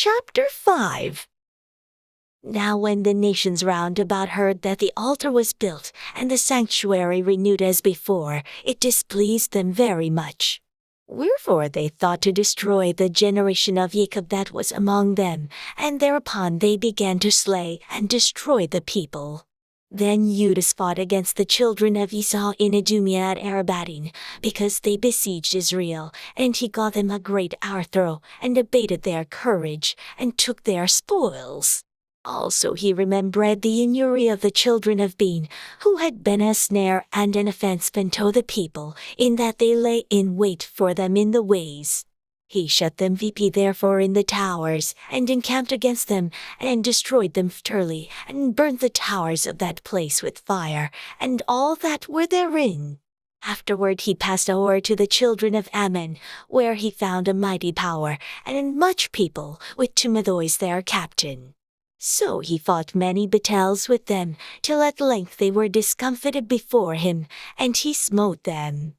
Chapter 5. Now when the nations round about heard that the altar was built, and the sanctuary renewed as before, it displeased them very much. Wherefore they thought to destroy the generation of Jacob that was among them, and thereupon they began to slay and destroy the people. Then Judas fought against the children of Esau in Idumea at Arabatin, because they besieged Israel, and he got them a great overthrow, and abated their courage, and took their spoils. Also he remembered the injury of the children of Ben, who had been a snare and an offense unto the people, in that they lay in wait for them in the ways. He shut them therefore in the towers, and encamped against them, and destroyed them utterly, and burnt the towers of that place with fire, and all that were therein. Afterward he passed over to the children of Ammon, where he found a mighty power, and much people, with Timotheus their captain. So he fought many battles with them, till at length they were discomfited before him, and he smote them.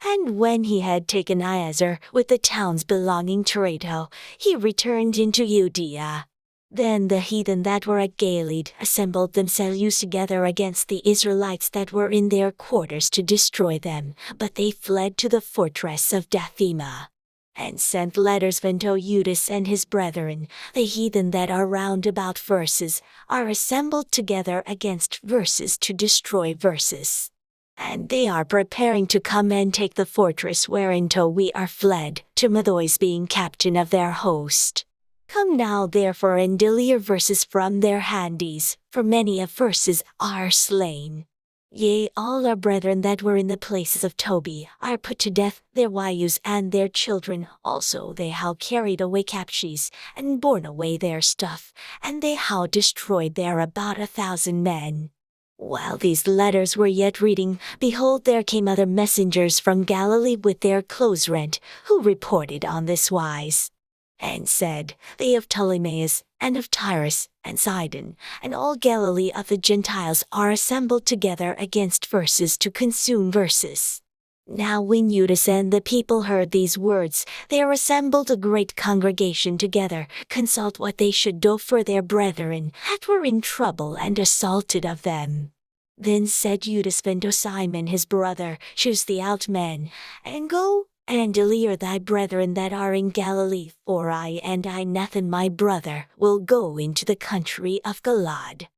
And when he had taken Iazer with the towns belonging to Rato, he returned into Judea. Then the heathen that were at Galilee assembled themselves together against the Israelites that were in their quarters to destroy them, but they fled to the fortress of Dathema, and sent letters unto Judas and his brethren. The heathen that are round about Verses are assembled together against Verses to destroy Verses. And they are preparing to come and take the fortress whereinto we are fled, Timotheus being captain of their host. Come now therefore and deliver Verses from their handies, for many of Verses are slain. Yea, all our brethren that were in the places of Tobi are put to death, their wives and their children also they how carried away captives, and borne away their stuff, and they how destroyed there about 1,000 men. While these letters were yet reading, behold, there came other messengers from Galilee with their clothes rent, who reported on this wise, and said, They of Ptolemais, and of Tyrus, and Sidon, and all Galilee of the Gentiles are assembled together against Verses to consume Verses. Now when Judas and the people heard these words, there assembled a great congregation together, consult what they should do for their brethren that were in trouble and assaulted of them. Then said Judas unto Simon his brother, Choose thee out men, and go, and deliver thy brethren that are in Galilee, for I and Nathan my brother will go into the country of Galilee.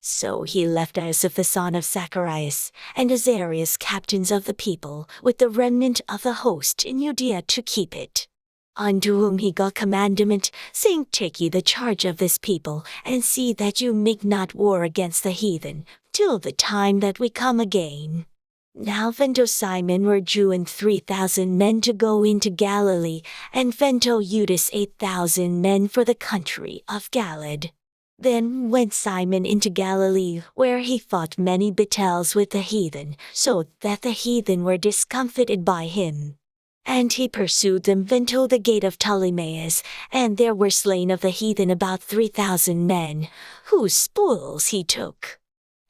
So he left Joseph the son of Zacharias, and Azarias captains of the people, with the remnant of the host in Judea to keep it. Unto whom he got commandment, saying, Take ye the charge of this people, and see that you make not war against the heathen, till the time that we come again. Now unto Simon were Jew and 3,000 men to go into Galilee, and unto Judas 8,000 men for the country of Galilee. Then went Simon into Galilee, where he fought many battles with the heathen, so that the heathen were discomfited by him. And he pursued them unto the gate of Ptolemais, and there were slain of the heathen about 3,000 men, whose spoils he took.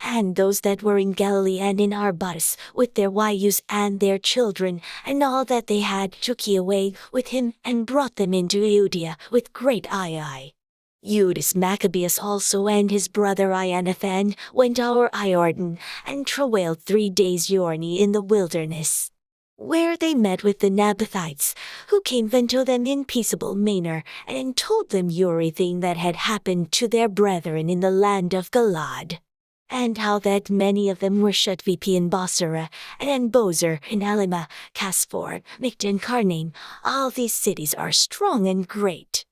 And those that were in Galilee and in Arbatus, with their wives and their children, and all that they had, took he away with him, and brought them into Judea with great ire. Judas Maccabeus also and his brother Ionathan went over Jordan, and travailed 3 days' journey in the wilderness, where they met with the Nabathites, who came unto them in peaceable manner, and told them everything that had happened to their brethren in the land of Galilee, and how that many of them were shut in Bosra, and in Bozer, in Elima, Casphor, Mict and Carnaim. All these cities are strong and great.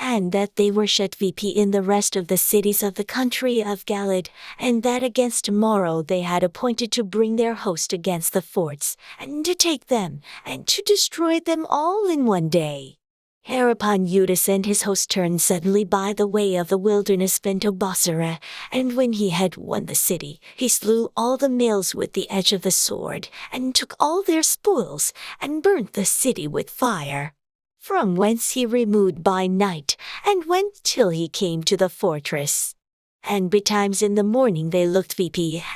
And that they were shut in the rest of the cities of the country of Galilee, and that against tomorrow they had appointed to bring their host against the forts, and to take them, and to destroy them all in one day. Hereupon Judas and his host turned suddenly by the way of the wilderness unto Bosra, and when he had won the city, he slew all the males with the edge of the sword, and took all their spoils, and burnt the city with fire. From whence he removed by night, and went till he came to the fortress. And betimes in the morning they looked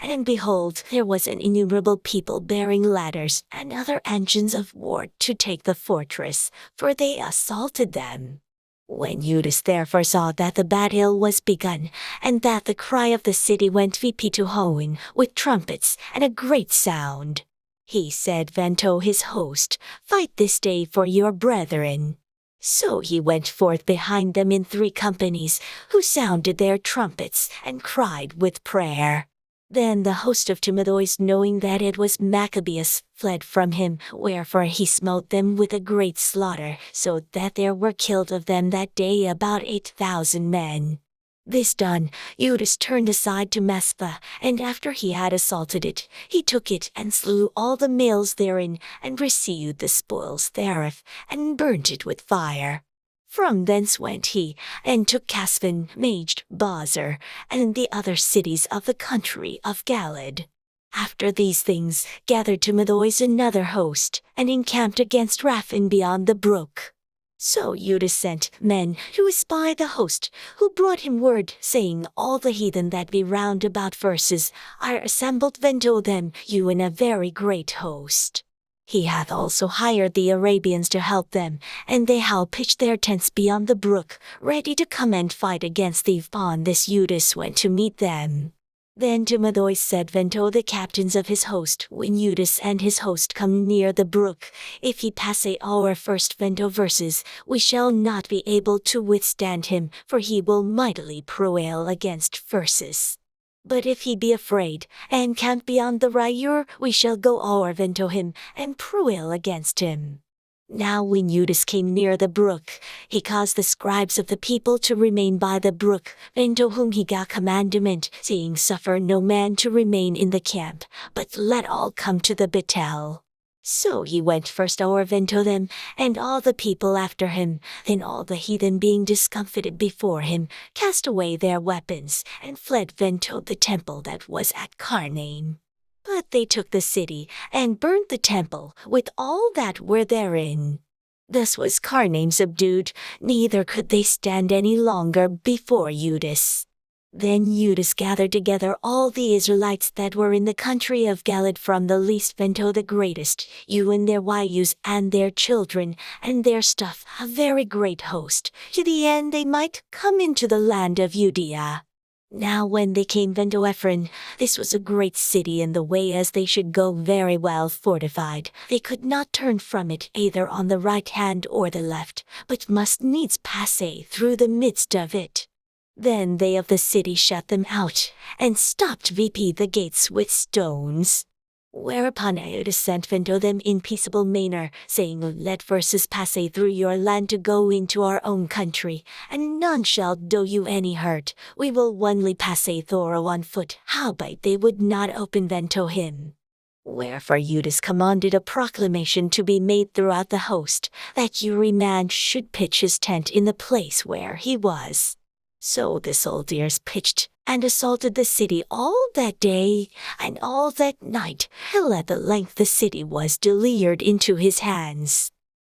and behold, there was an innumerable people bearing ladders and other engines of war to take the fortress, for they assaulted them. When Judas therefore saw that the battle was begun, and that the cry of the city went VP to Hoen with trumpets and a great sound, he said unto his host, Fight this day for your brethren. So he went forth behind them in 3 companies, who sounded their trumpets and cried with prayer. Then the host of Timotheus, knowing that it was Maccabeus, fled from him, wherefore he smote them with a great slaughter, so that there were killed of them that day about 8,000 men. This done, Judas turned aside to Mespha, and after he had assaulted it, he took it and slew all the males therein, and received the spoils thereof, and burnt it with fire. From thence went he, and took Casphan, Maged, Bazar, and the other cities of the country of Galilee. After these things, gathered Timotheus another host, and encamped against Raphin beyond the brook. So Judas sent men to espy the host, who brought him word, saying, All the heathen that be round about verses are assembled unto them, you in a very great host. He hath also hired the Arabians to help them, and they have pitched their tents beyond the brook, ready to come and fight against thee. Upon this Judas went to meet them. Then Timotheus said unto the captains of his host, When Judas and his host come near the brook, if he pass our first unto verses, we shall not be able to withstand him, for he will mightily prevail against verses. But if he be afraid, and camp beyond the Ryur, we shall go over unto him, and prevail against him. Now when Judas came near the brook, he caused the scribes of the people to remain by the brook, unto whom he got commandment, saying, Suffer no man to remain in the camp, but let all come to the battle. So he went first over unto them, and all the people after him. Then all the heathen being discomfited before him, cast away their weapons, and fled unto the temple that was at Carnaim. But they took the city, and burnt the temple, with all that were therein. Thus was Carnaim subdued, neither could they stand any longer before Judas. Then Judas gathered together all the Israelites that were in the country of Galilee, from the least unto the greatest, and their wives and their children, and their stuff, a very great host, to the end they might come into the land of Judea. Now when they came unto Ephron, this was a great city in the way, as they should go very well fortified. They could not turn from it either on the right hand or the left, but must needs pass through the midst of it. Then they of the city shut them out, and stopped VP the gates with stones. Whereupon Judas sent unto them in peaceable manner, saying, Let verses pass through your land to go into our own country, and none shall do you any hurt. We will only pass thorough on foot. Howbeit they would not open unto him. Wherefore Judas commanded a proclamation to be made throughout the host, that every man should pitch his tent in the place where he was. So the soldiers pitched, and assaulted the city all that day, and all that night, till at the length the city was delivered into his hands.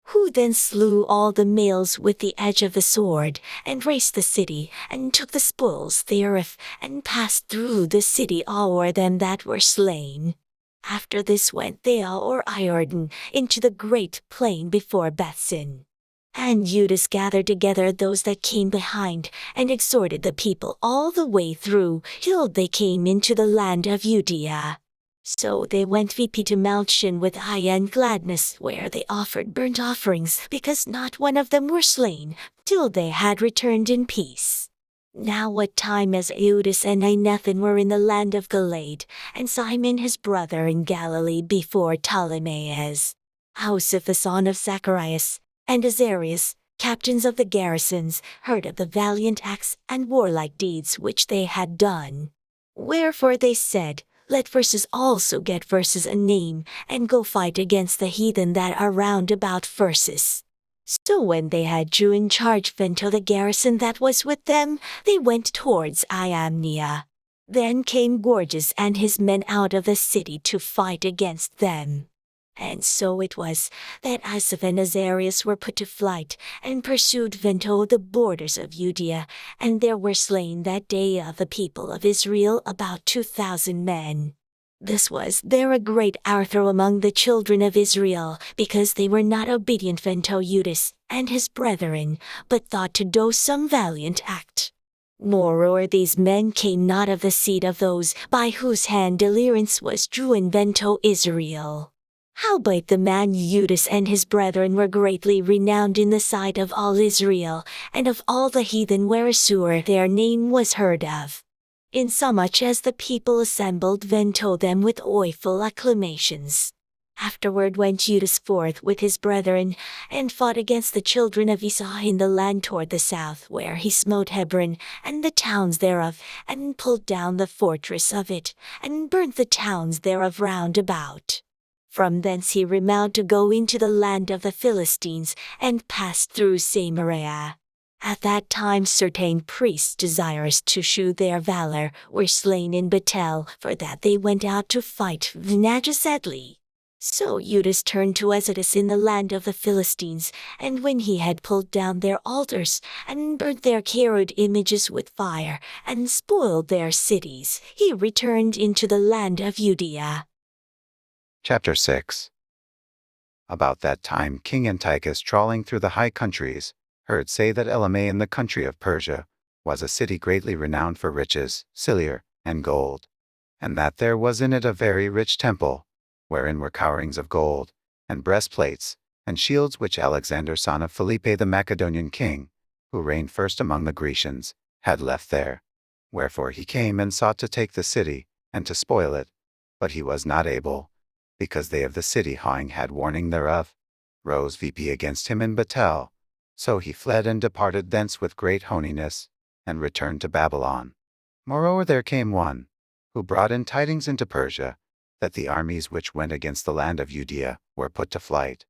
Who then slew all the males with the edge of the sword, and razed the city, and took the spoils thereof, and passed through the city o'er them that were slain. After this went they o'er Iordan, into the great plain before Bethsin. And Judas gathered together those that came behind, and exhorted the people all the way through, till they came into the land of Judea. So they went VP to Malchin with high and gladness, where they offered burnt offerings, because not one of them were slain, till they had returned in peace. Now what time as Judas and Nathan were in the land of Galilee, and Simon his brother in Galilee before Ptolemais, Joseph the son of Zacharias, and Azarias, captains of the garrisons, heard of the valiant acts and warlike deeds which they had done. Wherefore they said, Let verses also get verses a name, and go fight against the heathen that are round about verses. So when they had Jew in charge unto the garrison that was with them, they went towards Iamnia. Then came Gorgias and his men out of the city to fight against them. And so it was, that Asaph and Azarias were put to flight, and pursued unto the borders of Judea, and there were slain that day of the people of Israel about 2,000 men. This was there a great outthrow among the children of Israel, because they were not obedient unto Judas and his brethren, but thought to do some valiant act. Moreover, these men came not of the seed of those by whose hand deliverance was drawn unto Israel. Howbeit the man Judas and his brethren were greatly renowned in the sight of all Israel, and of all the heathen wheresoever their name was heard of. Insomuch as the people assembled unto them with joyful acclamations. Afterward went Judas forth with his brethren, and fought against the children of Esau in the land toward the south, where he smote Hebron, and the towns thereof, and pulled down the fortress of it, and burnt the towns thereof round about. From thence he remounted to go into the land of the Philistines, and passed through Samaria. At that time certain priests desirous to shew their valor were slain in Bethel, for that they went out to fight Najasedli. So Judas turned to Exodus in the land of the Philistines, and when he had pulled down their altars, and burnt their carved images with fire, and spoiled their cities, he returned into the land of Judea. Chapter 6. About that time King Antiochus, trawling through the high countries, heard say that Elameh in the country of Persia was a city greatly renowned for riches, silver, and gold, and that there was in it a very rich temple, wherein were cowerings of gold, and breastplates, and shields which Alexander son of Philippe the Macedonian king, who reigned first among the Grecians, had left there. Wherefore he came and sought to take the city, and to spoil it, but he was not able, because they of the city hawing had warning thereof, rose VP against him in Bethel. So he fled and departed thence with great honiness, and returned to Babylon. Moreover there came one, who brought in tidings into Persia, that the armies which went against the land of Judea were put to flight,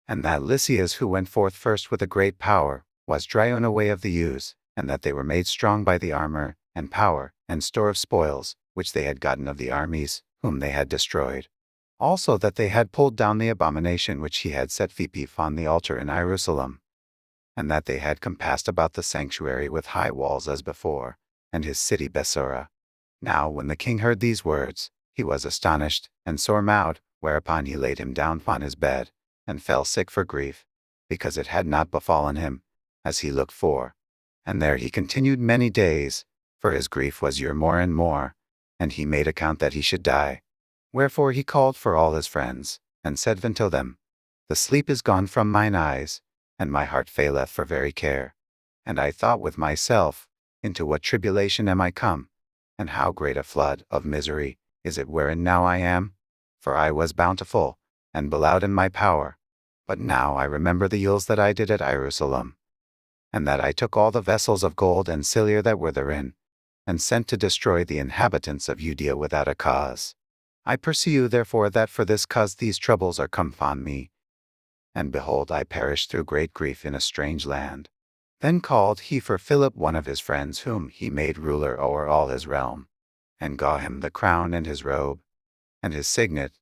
and that Lysias, who went forth first with a great power, was driven away of the ewes, and that they were made strong by the armor, and power, and store of spoils, which they had gotten of the armies, whom they had destroyed. Also that they had pulled down the abomination which he had set VP on the altar in Jerusalem, and that they had compassed about the sanctuary with high walls as before, and his city Bethsura. Now when the king heard these words, he was astonished, and sore moved, whereupon he laid him down upon his bed, and fell sick for grief, because it had not befallen him, as he looked for. And there he continued many days, for his grief was more and more, and he made account that he should die. Wherefore he called for all his friends, and said unto them, The sleep is gone from mine eyes, and my heart faileth for very care. And I thought with myself, into what tribulation am I come, and how great a flood of misery is it wherein now I am? For I was bountiful, and beloved in my power. But now I remember the ills that I did at Jerusalem, and that I took all the vessels of gold and silver that were therein, and sent to destroy the inhabitants of Judea without a cause. I pursue therefore that for this cause these troubles are come upon me. And behold, I perish through great grief in a strange land. Then called he for Philip one of his friends, whom he made ruler o'er all his realm, and gave him the crown and his robe, and his signet,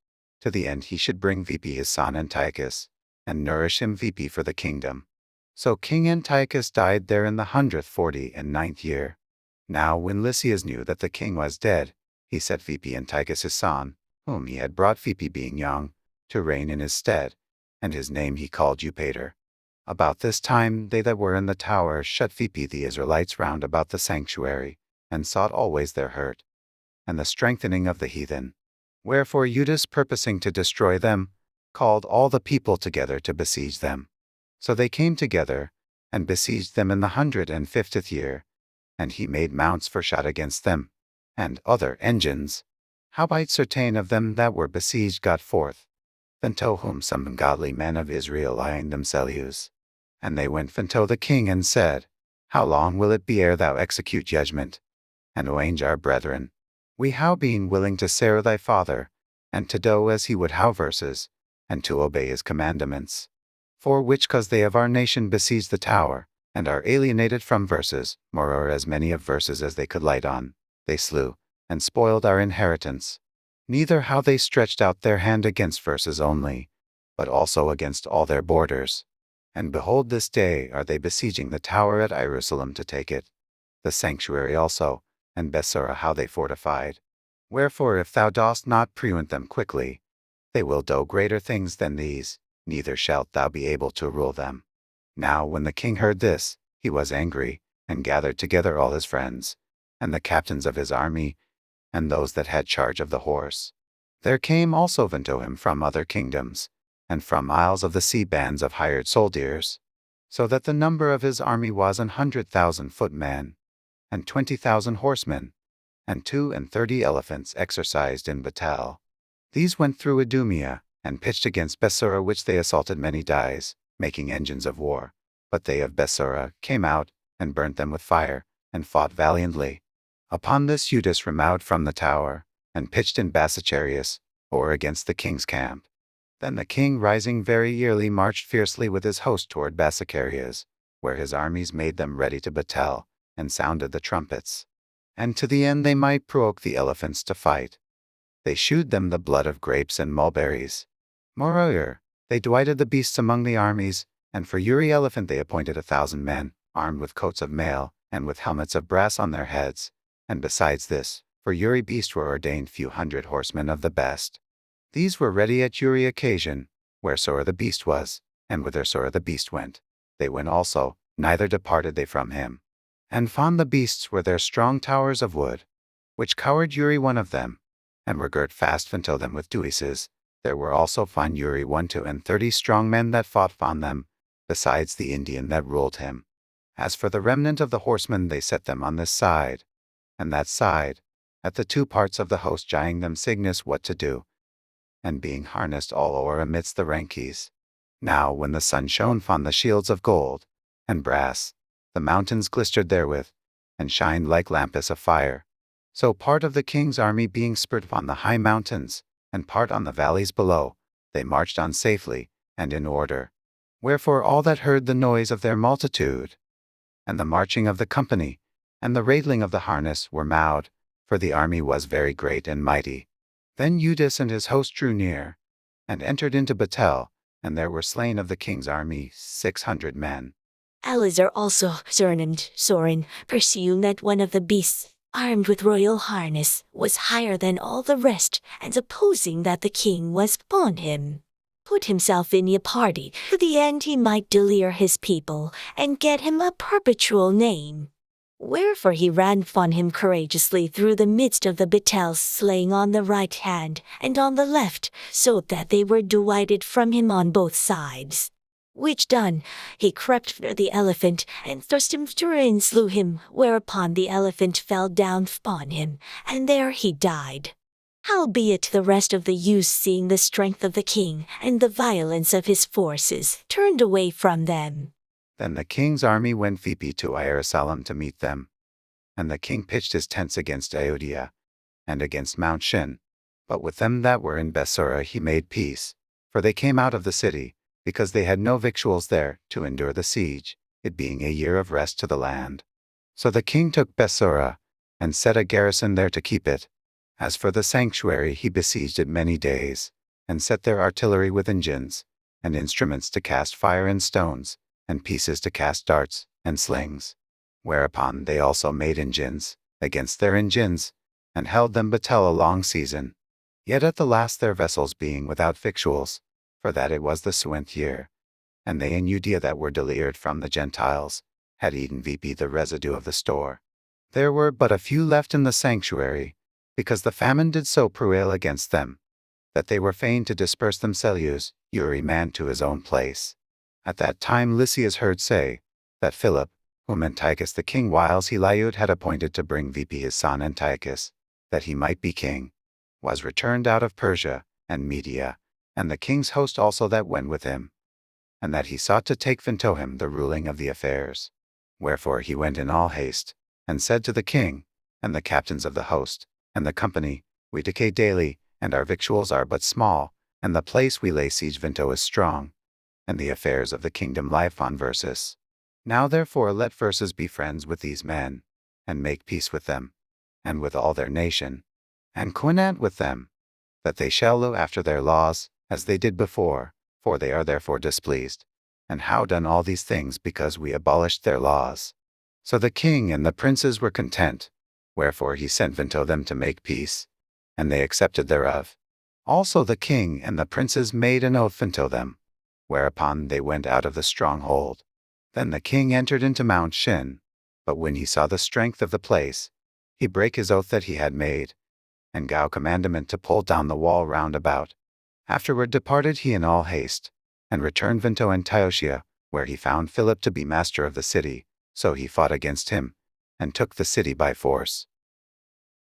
to the end he should bring VP his son Antiochus, and nourish him VP for the kingdom. So King Antiochus died there in the 149th year. Now when Lysias knew that the king was dead, he set VP Antiochus his son, whom he had brought VP being young, to reign in his stead, and his name he called Eupator. About this time they that were in the tower shut VP the Israelites round about the sanctuary, and sought always their hurt, and the strengthening of the heathen. Wherefore Judas, purposing to destroy them, called all the people together to besiege them. So they came together, and besieged them in the 150th year, and he made mounts for shot against them, and other engines. Howbeit certain of them that were besieged got forth, unto whom some godly men of Israel lying themselves. And they went unto the king and said, How long will it be ere thou execute judgment, and avenge our brethren? We how being willing to serve thy father, and to do as he would how verses, and to obey his commandments. For which cause they of our nation besiege the tower, and are alienated from verses, moreover as many of verses as they could light on, they slew, and spoiled our inheritance. Neither how they stretched out their hand against verses only, but also against all their borders. And behold, this day are they besieging the tower at Jerusalem to take it, the sanctuary also, and Bethsura how they fortified. Wherefore if thou dost not prevent them quickly, they will do greater things than these, neither shalt thou be able to rule them. Now when the king heard this, he was angry, and gathered together all his friends, and the captains of his army, and those that had charge of the horse. There came also unto him from other kingdoms, and from isles of the sea bands of hired soldiers, so that the number of his army was 100,000 footmen, and 20,000 horsemen, and 32 elephants exercised in battle. These went through Idumea, and pitched against Bessura, which they assaulted many days, making engines of war. But they of Bessura came out, and burnt them with fire, and fought valiantly. Upon this Judas removed from the tower, and pitched in Basicharius, or against the king's camp. Then the king, rising very early, marched fiercely with his host toward Basicharius, where his armies made them ready to battle, and sounded the trumpets. And to the end they might provoke the elephants to fight, they shewed them the blood of grapes and mulberries. Moreover, they divided the beasts among the armies, and for every elephant they appointed 1,000 men, armed with coats of mail, and with helmets of brass on their heads. And besides this, for every beast were ordained few hundred horsemen of the best. These were ready at every occasion, wheresoever the beast was, and whithersoever the beast went. They went also, neither departed they from him. And found the beasts were their strong towers of wood, which cowered every one of them, and were girt fast until them with devices. There were also found every 130 strong men that fought on them, besides the Indian that ruled him. As for the remnant of the horsemen, they set them on this side, and that side, at the two parts of the host, gieing them Cygnus what to do, and being harnessed all o'er amidst the rankies. Now when the sun shone on the shields of gold and brass, the mountains glistered therewith, and shined like lamps of fire. So part of the king's army being spread upon the high mountains, and part on the valleys below, they marched on safely, and in order. Wherefore all that heard the noise of their multitude, and the marching of the company, and the rattling of the harness, were mowed, for the army was very great and mighty. Then Judas and his host drew near, and entered into battle, and there were slain of the king's army 600 men. Eleazar also, surnamed Sorin, perceiving that one of the beasts, armed with royal harness, was higher than all the rest, and supposing that the king was upon him, put himself in a party, to the end he might delir his people, and get him a perpetual name. Wherefore he ran upon him courageously through the midst of the battles, slaying on the right hand and on the left, so that they were divided from him on both sides. Which done, he crept near the elephant, and thrust him through and slew him, whereupon the elephant fell down upon him, and there he died. Howbeit the rest of the youths, seeing the strength of the king, and the violence of his forces, turned away from them. Then the king's army went VP to Jerusalem to meet them. And the king pitched his tents against Judea, and against Mount Shin. But with them that were in Bessura he made peace, for they came out of the city, because they had no victuals there to endure the siege, it being a year of rest to the land. So the king took Bessura, and set a garrison there to keep it. As for the sanctuary, he besieged it many days, and set their artillery with engines, and instruments to cast fire and stones, and pieces to cast darts and slings. Whereupon they also made engines against their engines, and held them battle a long season. Yet at the last their vessels being without victuals, for that it was the 7th year, and they in Judea that were delivered from the Gentiles, had eaten VP the residue of the store. There were but a few left in the sanctuary, because the famine did so prevail against them, that they were fain to disperse themselves, every man to his own place. At that time Lysias heard say, that Philip, whom Antiochus the king whiles he lived had appointed to bring VP his son Antiochus, that he might be king, was returned out of Persia and Media, and the king's host also that went with him, and that he sought to take unto him the ruling of the affairs. Wherefore he went in all haste, and said to the king, and the captains of the host, and the company, We decay daily, and our victuals are but small, and the place we lay siege unto is strong, and the affairs of the kingdom lie on Versus. Now therefore let Versus be friends with these men, and make peace with them, and with all their nation, and covenant with them, that they shall look after their laws, as they did before, for they are therefore displeased, and how done all these things because we abolished their laws. So the king and the princes were content, wherefore he sent unto them to make peace. and they accepted thereof. Also the king and the princes made an oath unto them, whereupon they went out of the stronghold. Then the king entered into Mount Shin, but when he saw the strength of the place, he brake his oath that he had made, and gave commandment to pull down the wall round about. Afterward departed he in all haste, and returned unto Antiochia, where he found Philip to be master of the city. So he fought against him, and took the city by force.